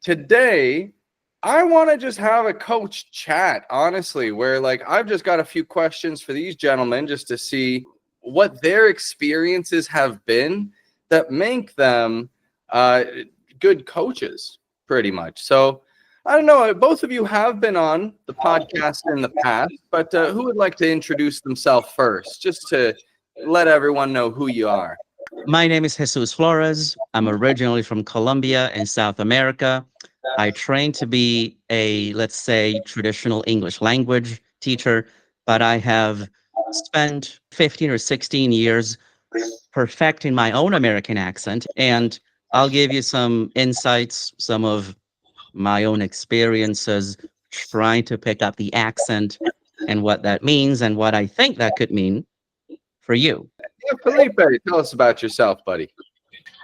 Today, I want to just have a coach chat, honestly, where like I've just got a few questions for these gentlemen just to see what their experiences have been that make them uh, good coaches, pretty much. So I don't know. Both of you have been on the podcast in the past, but who would like to introduce themselves first, just to let everyone know who you are? My name is Jesus Flores. I'm originally from Colombia in South America. I trained to be a, let's say, traditional English language teacher, but I have spent 15 or 16 years perfecting my own American accent. And I'll give you some insights, some of my own experiences trying to pick up the accent and what that means and what I think that could mean for you. Yeah, Felipe, tell us about yourself, buddy.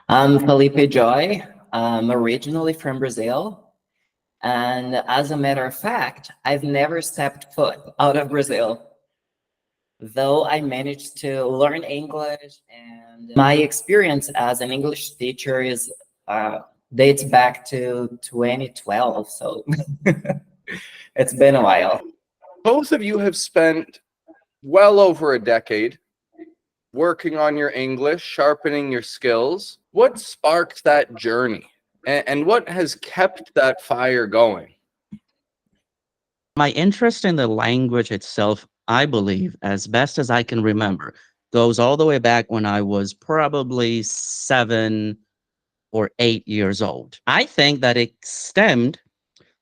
I'm Felipe Joy. I'm originally from Brazil. And as a matter of fact, I've never stepped foot out of Brazil, though I managed to learn English. And my experience as an English teacher is dates back to 2012. So it's been a while. Both of you have spent well over a decade working on your English, sharpening your skills. What sparked that journey? And what has kept that fire going? My interest in the language itself, I believe, as best as I can remember, goes all the way back when I was probably 7 or 8 years old. I think that it stemmed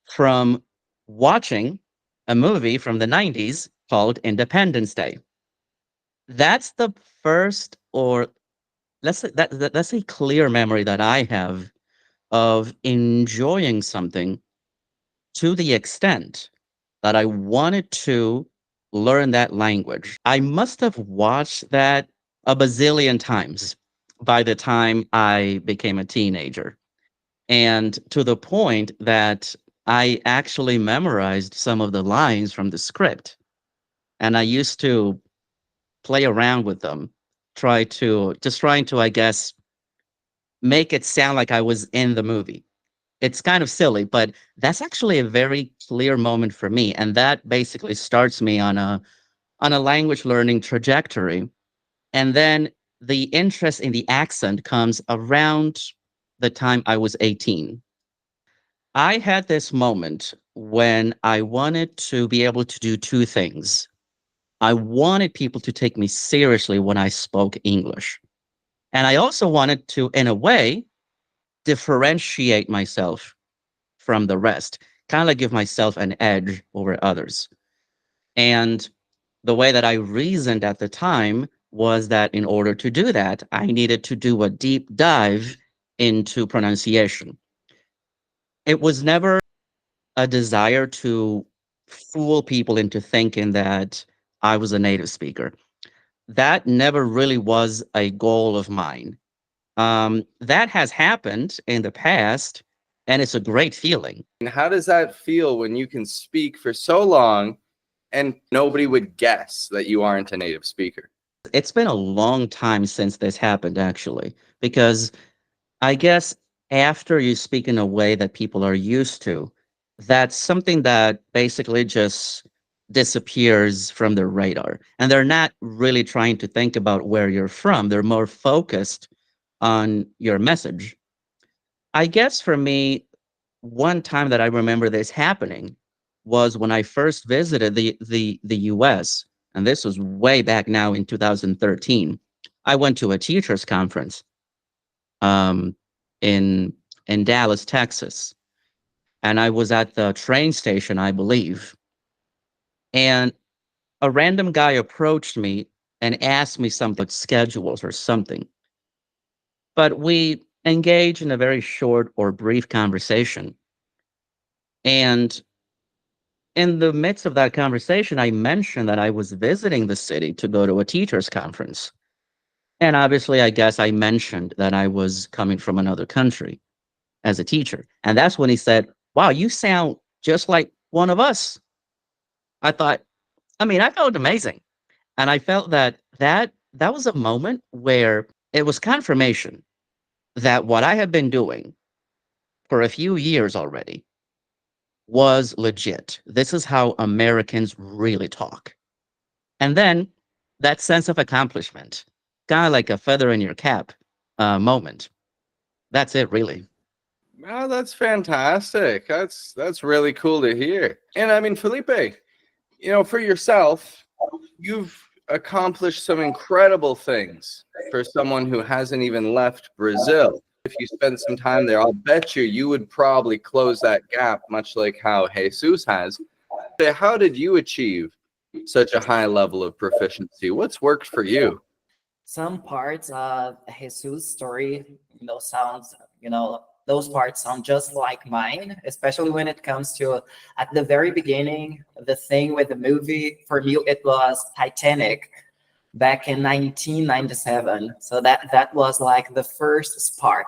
from watching a movie from the 90s called Independence Day. That's the first, or that's a clear memory that I have of enjoying something to the extent that I wanted to learn that language. I must have watched that a bazillion times by the time I became a teenager. And to the point that I actually memorized some of the lines from the script. And I used to play around with them, trying to, I guess, make it sound like I was in the movie. It's kind of silly, but that's actually a very clear moment for me. And that basically starts me on a language learning trajectory. And then the interest in the accent comes around the time I was 18. I had this moment when I wanted to be able to do two things. I wanted people to take me seriously when I spoke English. And I also wanted to, in a way, differentiate myself from the rest, kind of like give myself an edge over others. And the way that I reasoned at the time was that in order to do that, I needed to do a deep dive into pronunciation. It was never a desire to fool people into thinking that I was a native speaker. That never really was a goal of mine. That has happened in the past, and it's a great feeling. And how does that feel when you can speak for so long and nobody would guess that you aren't a native speaker? It's been a long time since this happened, actually, because I guess after you speak in a way that people are used to, that's something that basically just disappears from their radar. And they're not really trying to think about where you're from, they're more focused on your message. I guess for me, one time that I remember this happening was when I first visited the US, and this was way back now in 2013. I went to a teachers conference um, in Dallas, Texas, and I was at the train station, I believe, and a random guy approached me and asked me something about schedules or something. But we engaged in a very short or brief conversation. And in the midst of that conversation, I mentioned that I was visiting the city to go to a teachers conference. And obviously, I guess I mentioned that I was coming from another country as a teacher. And that's when he said, "Wow, you sound just like one of us." I thought, I felt amazing. And I felt that that was a moment where it was confirmation that what I had been doing for a few years already was legit. This is how Americans really talk. And then that sense of accomplishment, kind of like a feather in your cap moment. That's it, really. Oh, that's fantastic. That's really cool to hear. And I mean, Felipe, for yourself, you've accomplished some incredible things for someone who hasn't even left Brazil. If you spent some time there, I'll bet you would probably close that gap, much like how Jesus has. So how did you achieve such a high level of proficiency? What's worked for you? Some parts of Jesus' story, sounds, those parts sound just like mine, especially when it comes to at the very beginning, the thing with the movie. For me, it was Titanic back in 1997. So that was like the first spark.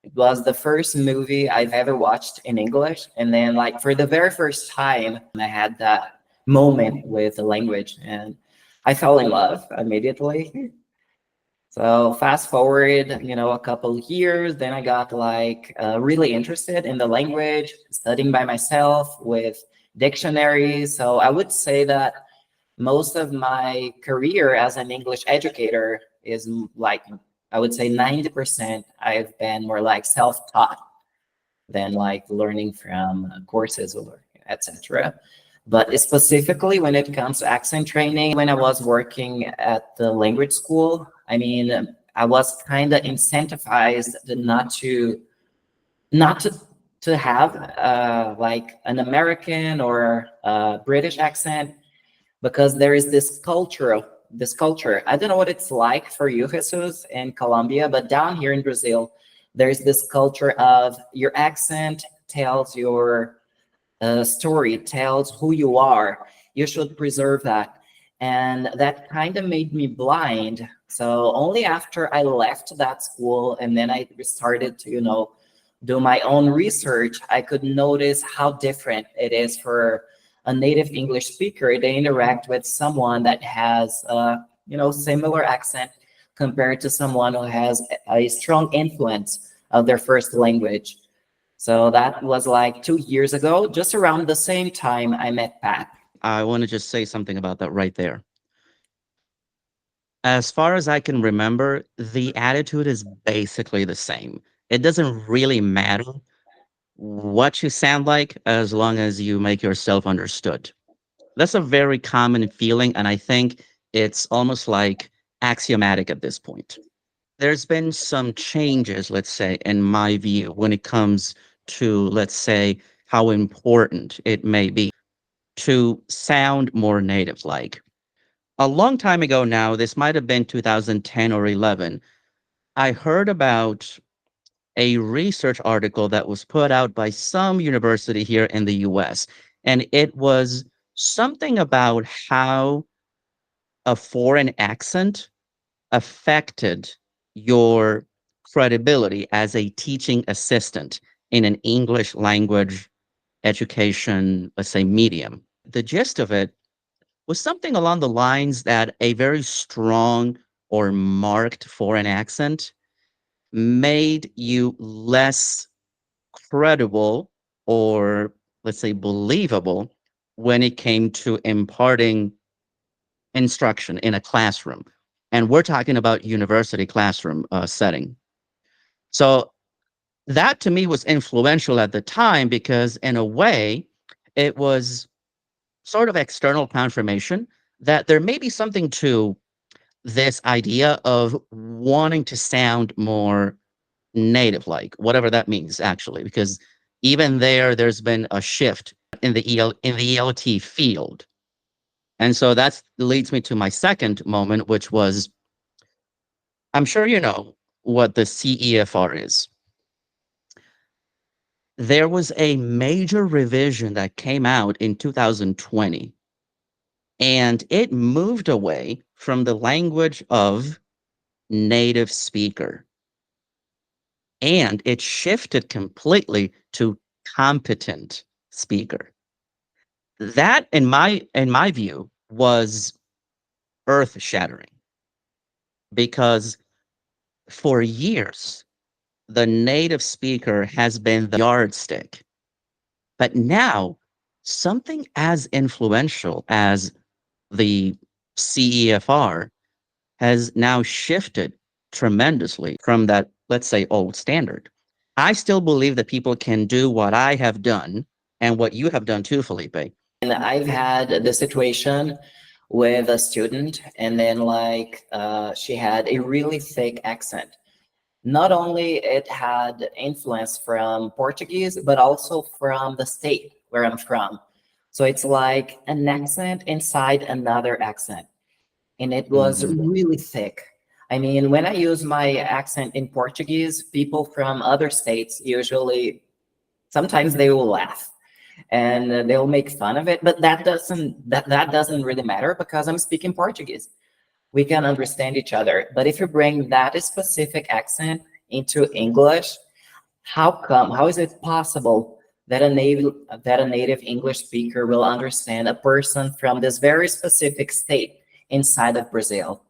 It was the first movie I've ever watched in English. And then, like, for the very first time, I had that moment with the language and I fell in love immediately. So fast forward, a couple of years, then I got like really interested in the language, studying by myself with dictionaries. So I would say that most of my career as an English educator is like, I would say 90% I've been more like self-taught than like learning from courses or etc. But specifically when it comes to accent training, when I was working at the language school, I mean, I was kind of incentivized not to have like an American or British accent, because there is this culture. I don't know what it's like for you, Jesus, in Colombia, but down here in Brazil, there's this culture of your accent tells your story, tells who you are. You should preserve that. And that kind of made me blind. So only after I left that school and then I started to, do my own research, I could notice how different it is for a native English speaker. They interact with someone that has, similar accent compared to someone who has a strong influence of their first language. So that was like 2 years ago, just around the same time I met Pat. I want to just say something about that right there. As far as I can remember, the attitude is basically the same. It doesn't really matter what you sound like as long as you make yourself understood. That's a very common feeling, and I think it's almost like axiomatic at this point. There's been some changes, let's say, in my view, when it comes to, let's say, how important it may be to sound more native like. A long time ago now, this might have been 2010 or 11, I heard about a research article that was put out by some university here in the US. And it was something about how a foreign accent affected your credibility as a teaching assistant in an English language education, let's say, medium. The gist of it was something along the lines that a very strong or marked foreign accent made you less credible or, let's say, believable when it came to imparting instruction in a classroom. And we're talking about university classroom setting. So that to me was influential at the time because, in a way, it was sort of external confirmation that there may be something to this idea of wanting to sound more native like, whatever that means actually, because even there's been a shift in the ELT field. And so that leads me to my second moment, which was, I'm sure you know what the CEFR is. There was a major revision that came out in 2020, and it moved away from the language of native speaker, and it shifted completely to competent speaker. That, in my view, was earth shattering because for years the native speaker has been the yardstick. But now, something as influential as the CEFR has now shifted tremendously from that, let's say, old standard. I still believe that people can do what I have done and what you have done too, Felipe. And I've had the situation with a student, and then she had a really thick accent. Not only it had influence from Portuguese, but also from the state where I'm from. So it's like an accent inside another accent. And it was really thick. I mean, when I use my accent in Portuguese, people from other states usually, sometimes they will laugh and they'll make fun of it, but that doesn't really matter because I'm speaking Portuguese. We can understand each other. But if you bring that specific accent into English, how is it possible that a native English speaker will understand a person from this very specific state inside of Brazil?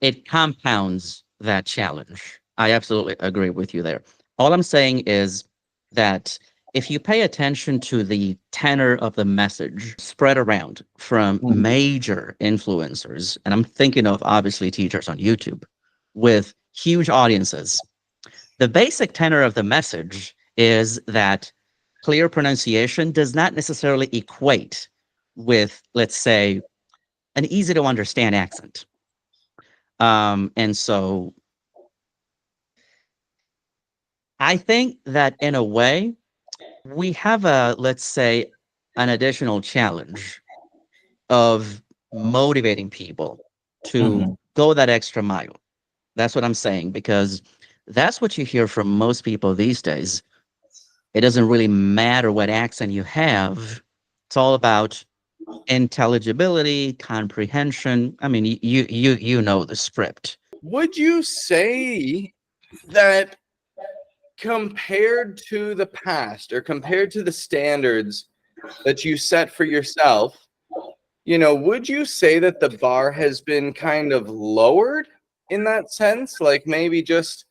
It compounds that challenge. I absolutely agree with you there. All I'm saying is that if you pay attention to the tenor of the message spread around from major influencers, and I'm thinking of obviously teachers on YouTube with huge audiences, the basic tenor of the message is that clear pronunciation does not necessarily equate with, let's say, an easy to understand accent. And so I think that in a way, we have let's say, an additional challenge of motivating people to go that extra mile. That's what I'm saying, because that's what you hear from most people these days. It doesn't really matter what accent you have. It's all about intelligibility, comprehension. I mean, you know the script. Would you say that compared to the past or compared to the standards that you set for yourself, would you say that the bar has been kind of lowered in that sense? Like maybe just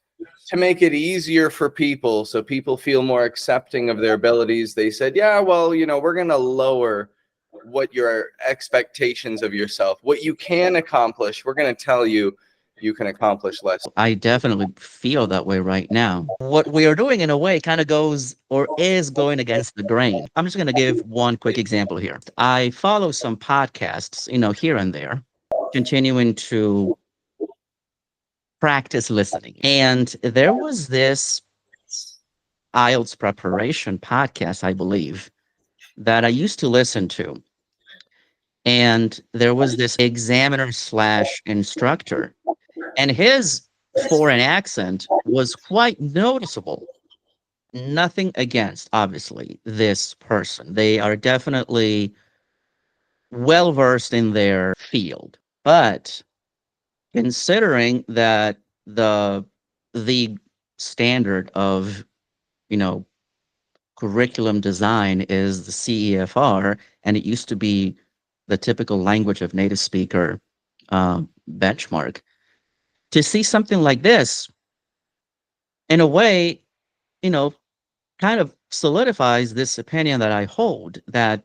to make it easier for people so people feel more accepting of their abilities, they said, yeah, well, we're going to lower what your expectations of yourself, what you can accomplish. We're going to tell you you can accomplish less. I definitely feel that way right now. What we are doing in a way kind of goes or is going against the grain. I'm just going to give one quick example here. I follow some podcasts, here and there, continuing to practice listening. And there was this IELTS preparation podcast, I believe, that I used to listen to. And there was this examiner slash instructor, and his foreign accent was quite noticeable. Nothing against, obviously, this person. They are definitely well versed in their field. But considering that the standard of, curriculum design is the CEFR, and it used to be the typical language of native speaker benchmark, to see something like this, in a way, kind of solidifies this opinion that I hold, that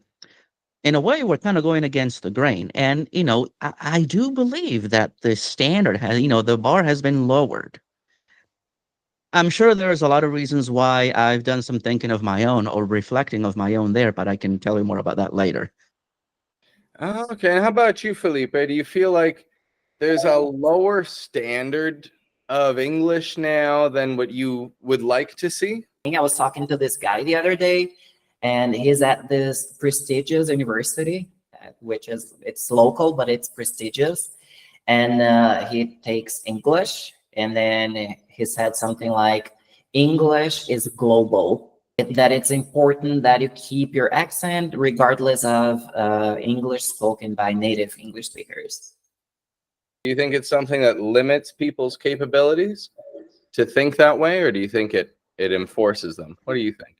in a way we're kind of going against the grain. And, I do believe that the standard has, the bar has been lowered. I'm sure there's a lot of reasons why. I've done some thinking of my own or reflecting of my own there, but I can tell you more about that later. Okay, and how about you, Felipe? Do you feel like there's a lower standard of English now than what you would like to see? I was talking to this guy the other day, and he's at this prestigious university, it's local, but it's prestigious. And he takes English, and then he said something like, English is global, that it's important that you keep your accent regardless of English spoken by native English speakers. Do you think it's something that limits people's capabilities to think that way, or do you think it enforces them? What do you think?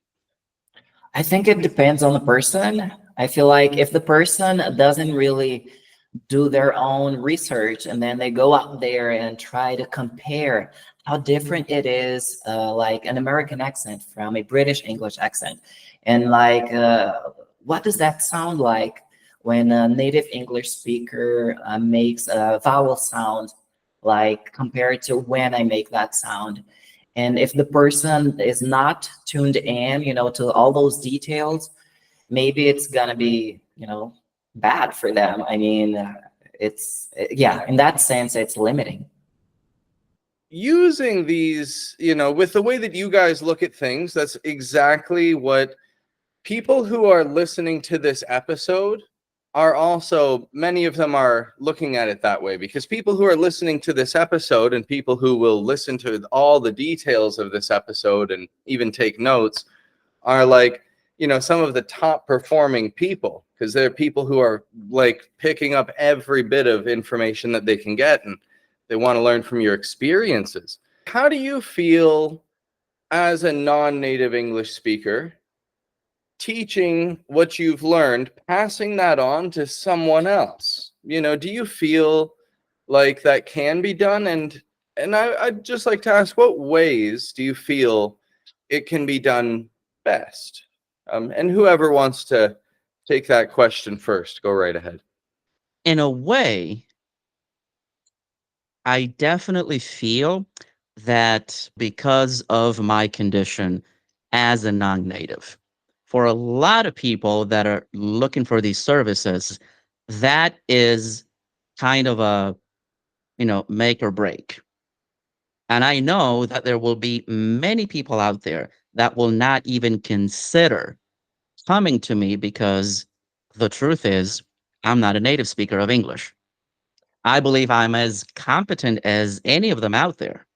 I think it depends on the person. I feel like if the person doesn't really do their own research and then they go out there and try to compare how different it is, like an American accent from a British English accent, and like what does that sound like when a native English speaker makes a vowel sound, like compared to when I make that sound. And if the person is not tuned in, to all those details, maybe it's gonna be, bad for them. I mean, yeah, in that sense, it's limiting. Using these, with the way that you guys look at things, that's exactly what people who are listening to this episode are also, many of them are looking at it that way, because people who are listening to this episode and people who will listen to all the details of this episode and even take notes are like, some of the top performing people, because they're people who are like picking up every bit of information that they can get, and they want to learn from your experiences. How do you feel as a non-native English speaker teaching what you've learned, passing that on to someone else? Do you feel like that can be done? And I'd just like to ask, what ways do you feel it can be done best? And whoever wants to take that question first, go right ahead. In a way, I definitely feel that because of my condition as a non native, for a lot of people that are looking for these services, that is kind of a, make or break. And I know that there will be many people out there that will not even consider coming to me because the truth is, I'm not a native speaker of English. I believe I'm as competent as any of them out there.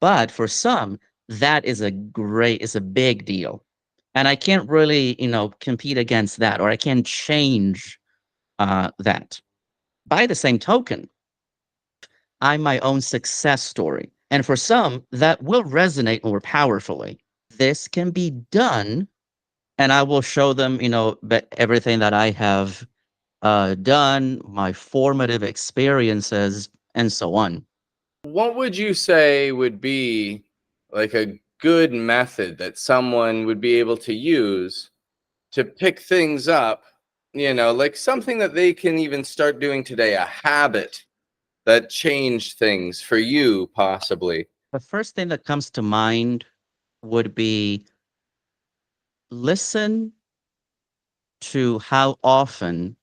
But for some, that is a big deal. And I can't really, compete against that, or I can't change that. By the same token, I'm my own success story. And for some, that will resonate more powerfully. This can be done, and I will show them, but everything that I have done, my formative experiences, and so on. What would you say would be like a good method that someone would be able to use to pick things up, like something that they can even start doing today, a habit that changed things for you, possibly? The first thing that comes to mind would be listen to how often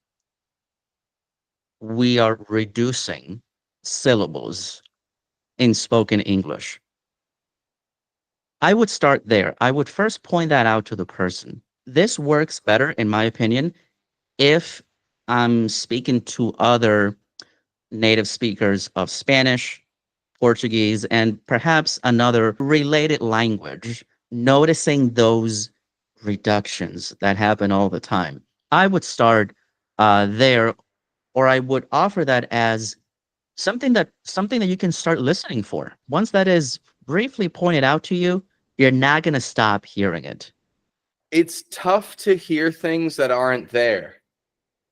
we are reducing syllables in spoken English. I would start there. I would first point that out to the person. This works better, in my opinion, if I'm speaking to other native speakers of Spanish, Portuguese, and perhaps another related language, noticing those reductions that happen all the time. I would start there, or I would offer that as something that you can start listening for. Once that is briefly pointed out to you, you're not going to stop hearing it. It's tough to hear things that aren't there.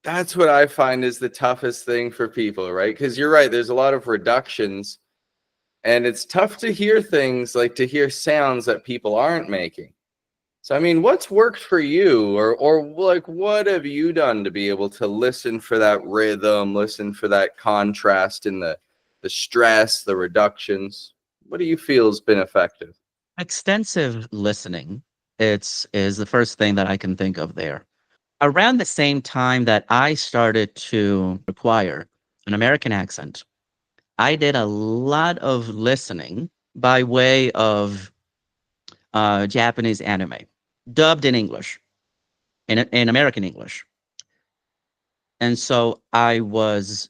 That's what I find is the toughest thing for people, right? Because you're right, there's a lot of reductions, and it's tough to hear things, like to hear sounds that people aren't making. So, I mean, what's worked for you, or like, what have you done to be able to listen for that rhythm, listen for that contrast in the stress, the reductions? What do you feel has been effective? Extensive listening, it's is the first thing that I can think of there. Around the same time that I started to acquire an American accent, I did a lot of listening by way of Japanese anime, dubbed in English, in American English. And so I was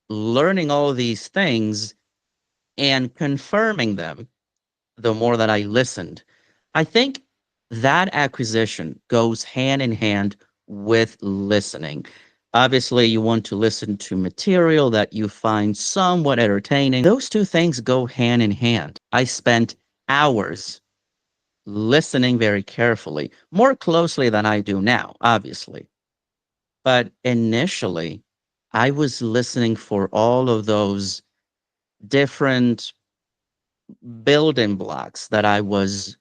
learning all these things and confirming them the more that I listened. I think that acquisition goes hand in hand with listening. Obviously, you want to listen to material that you find somewhat entertaining. Those two things go hand in hand. I spent hours listening very carefully, more closely than I do now, obviously. But initially, I was listening for all of those different building blocks that I was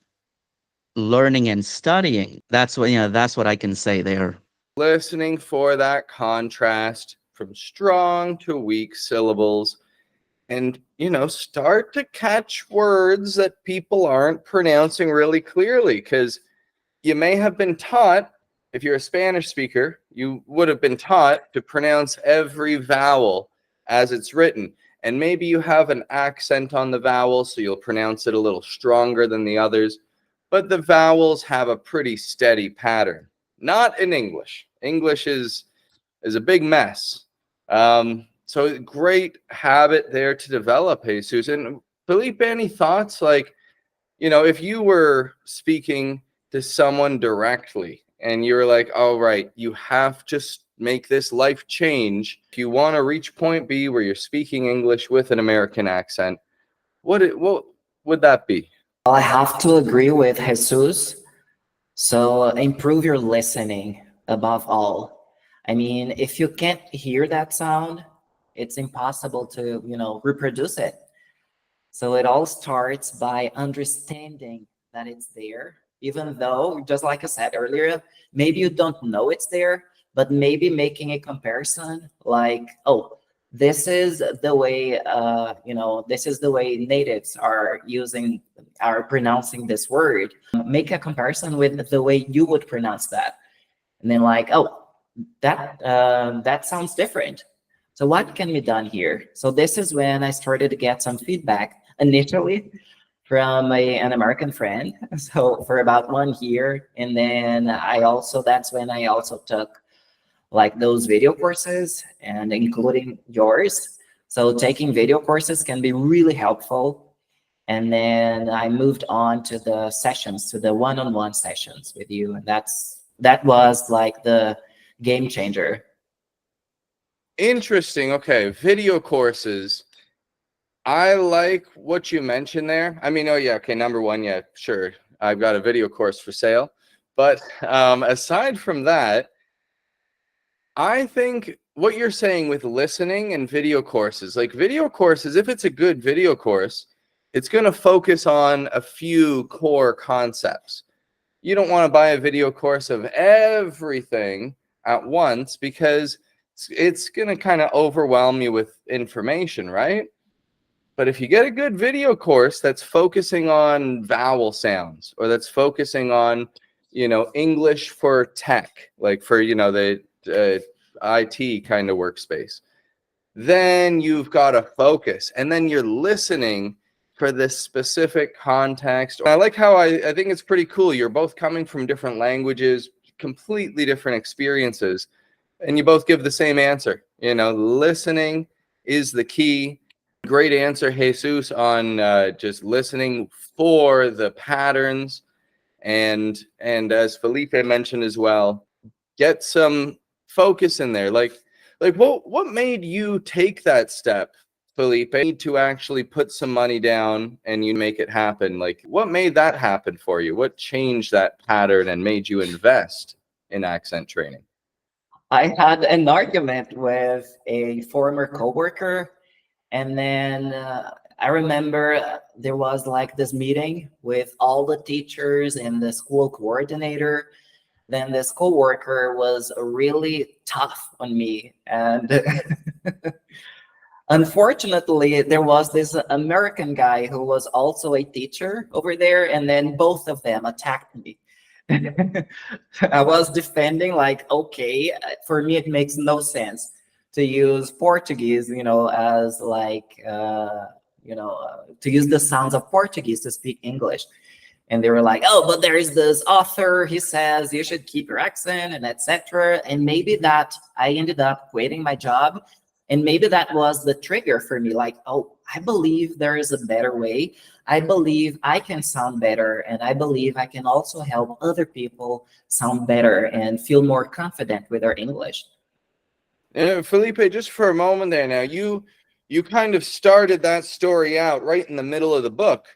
learning and studying. That's what I can say there. Listening for that contrast from strong to weak syllables, and start to catch words that people aren't pronouncing really clearly, because you may have been taught, if you're a Spanish speaker, you would have been taught to pronounce every vowel as it's written. And maybe you have an accent on the vowel, so you'll pronounce it a little stronger than the others. But the vowels have a pretty steady pattern. Not in English. English is a big mess. So great habit there to develop, Jesus. And Felipe, any thoughts? Like, if you were speaking to someone directly and you're like, all right, you have to make this life change. If you want to reach point B where you're speaking English with an American accent, what would that be? Well, I have to agree with Jesus. So improve your listening above all. I mean, if you can't hear that sound, it's impossible to, reproduce it. So it all starts by understanding that it's there, even though, just like I said earlier, maybe you don't know it's there, but maybe making a comparison like, oh, this is the way, this is the way natives are pronouncing this word. Make a comparison with the way you would pronounce that. And then like, oh, that sounds different. So what can be done here? So this is when I started to get some feedback initially from an American friend. So for about 1 year. And then that's when I also took like those video courses, and including yours. So taking video courses can be really helpful. And then I moved on to the sessions, to the one-on-one sessions with you. And that was like the game changer. Interesting. Okay, video courses. I like what you mentioned there. I mean, oh yeah, okay, number one, yeah, sure, I've got a video course for sale. But aside from that, I think what you're saying with listening and video courses, like video courses, if it's a good video course, it's going to focus on a few core concepts. You don't want to buy a video course of everything at once, because it's going to kind of overwhelm you with information, right? But if you get a good video course that's focusing on vowel sounds, or that's focusing on, English for tech, like for, the IT kind of workspace, then you've got to focus. And then you're listening for this specific context. I like how I think it's pretty cool. You're both coming from different languages, completely different experiences, and you both give the same answer. Listening is the key. Great answer, Jesus, on just listening for the patterns, and as Felipe mentioned as well, get some focus in there. Like what made you take that step, Felipe? Need to actually put some money down and you make it happen. Like, what made that happen for you? What changed that pattern and made you invest in accent training? I had an argument with a former coworker, and then I remember there was like this meeting with all the teachers and the school coordinator. Then this coworker was really tough on me, and unfortunately, there was this American guy who was also a teacher over there, and then both of them attacked me. I was defending, like, okay, for me, it makes no sense to use Portuguese, as like, to use the sounds of Portuguese to speak English. And they were like, oh, but there is this author, he says you should keep your accent and etc. And maybe that I ended up quitting my job. And maybe that was the trigger for me, like, oh, I believe there is a better way. I believe I can sound better. And I believe I can also help other people sound better and feel more confident with their English. Felipe, just for a moment there now, you kind of started that story out right in the middle of the book.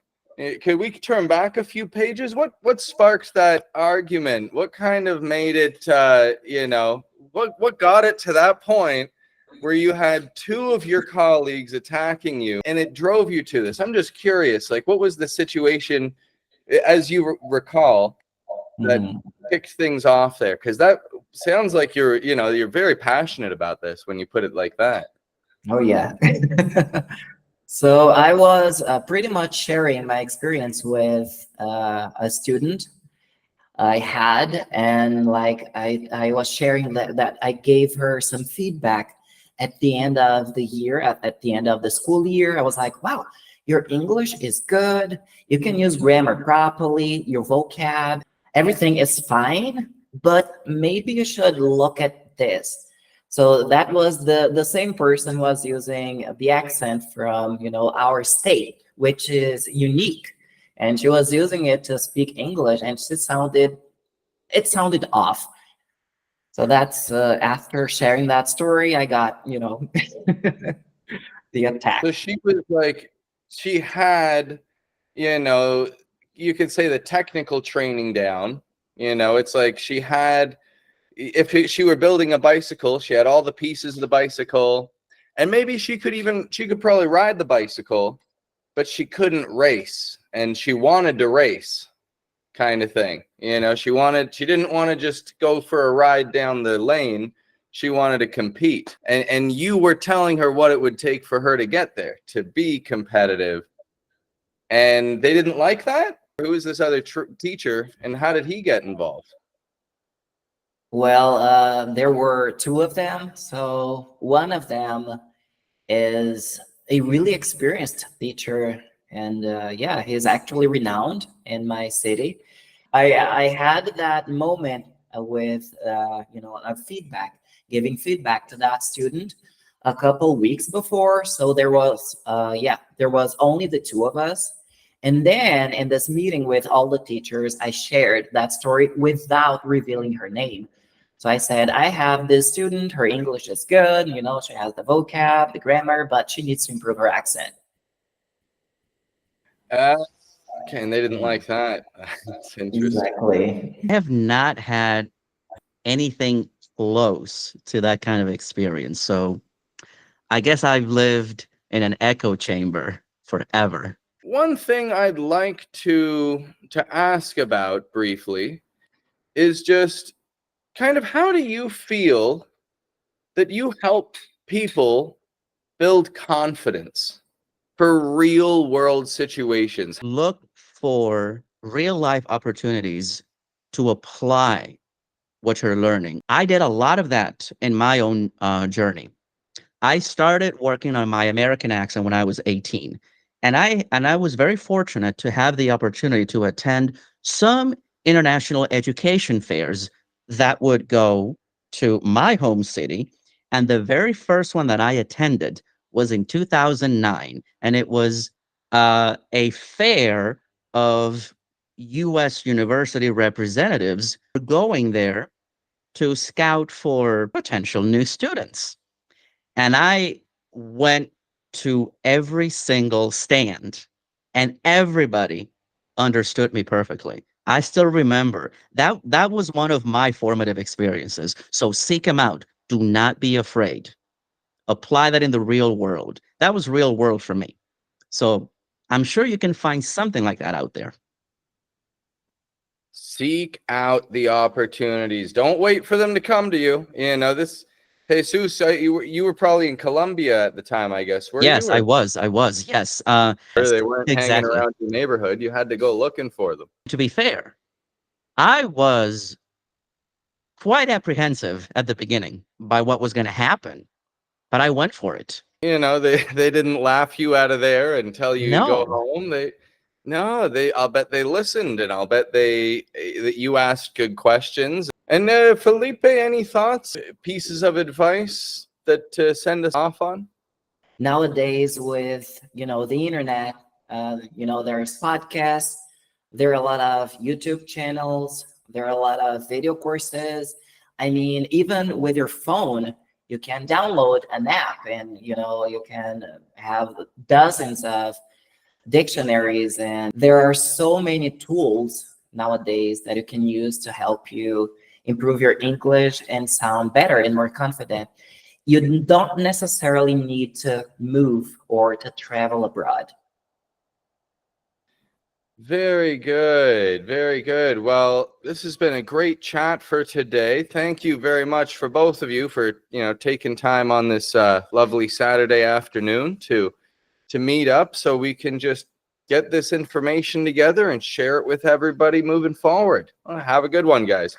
Could we turn back a few pages? What sparked that argument? What kind of made it, what got it to that point where you had two of your colleagues attacking you and it drove you to this. I'm just curious, like, what was the situation, as you recall, that Mhm. kicked things off there? Because that sounds like you're very passionate about this when you put it like that. Oh yeah. So I was pretty much sharing my experience with a student I had, and like I was sharing that I gave her some feedback at the end of the year, at the end of the school year. I was like, wow, your English is good. You can use grammar properly, your vocab, everything is fine, but maybe you should look at this. So that was the same person was using the accent from, our state, which is unique, and she was using it to speak English, and it sounded off. So that's after sharing that story, I got the attack. So she was like, she had, you know, you could say the technical training down. It's like she had, if she were building a bicycle, she had all the pieces of the bicycle, and maybe she could probably ride the bicycle, but she couldn't race, and she wanted to race, kind of thing. She didn't want to just go for a ride down the lane. She wanted to compete. And you were telling her what it would take for her to get there, to be competitive. And they didn't like that? Who is this other teacher, and how did he get involved? Well, there were two of them. So one of them is a really experienced teacher, and yeah, he's actually renowned in my city. I had that moment with a feedback, giving feedback to that student a couple weeks before. So there was only the two of us. And then in this meeting with all the teachers, I shared that story without revealing her name. So I said, I have this student, her English is good, she has the vocab, the grammar, but she needs to improve her accent. Uh, okay, and they didn't like that. That's interesting. Exactly. I have not had anything close to that kind of experience. So I guess I've lived in an echo chamber forever. One thing I'd like to ask about briefly is just kind of, how do you feel that you help people build confidence for real world situations? Look for real life opportunities to apply what you're learning. I did a lot of that in my own journey. I started working on my American accent when I was 18. And I was very fortunate to have the opportunity to attend some international education fairs that would go to my home city. And the very first one that I attended was in 2009, and it was a fair of US university representatives going there to scout for potential new students. And I went to every single stand, and everybody understood me perfectly. I still remember that was one of my formative experiences. So seek them out. Do not be afraid. Apply that in the real world. That was real world for me. So I'm sure you can find something like that out there. Seek out the opportunities. Don't wait for them to come to you. This Jesus, you were probably in Colombia at the time, I guess. Where you Yes, I were? was. I was. Yes. Where Yes, they weren't hanging exactly. around your neighborhood. You had to go looking for them. To be fair, I was quite apprehensive at the beginning by what was going to happen, but I went for it. They didn't laugh you out of there and tell you to go No, home. No, I'll bet they listened, and I'll bet that you asked good questions. And Felipe, any thoughts, pieces of advice that to send us off on? Nowadays with the internet, there's podcasts, there are a lot of YouTube channels, there are a lot of video courses. I mean, even with your phone, you can download an app, and you can have dozens of dictionaries, and there are so many tools nowadays that you can use to help you improve your English and sound better and more confident. You don't necessarily need to move or to travel abroad. Very good. Very good. Well, this has been a great chat for today. Thank you very much for both of you for, taking time on this lovely Saturday afternoon to meet up so we can just get this information together and share it with everybody moving forward. Well, have a good one, guys.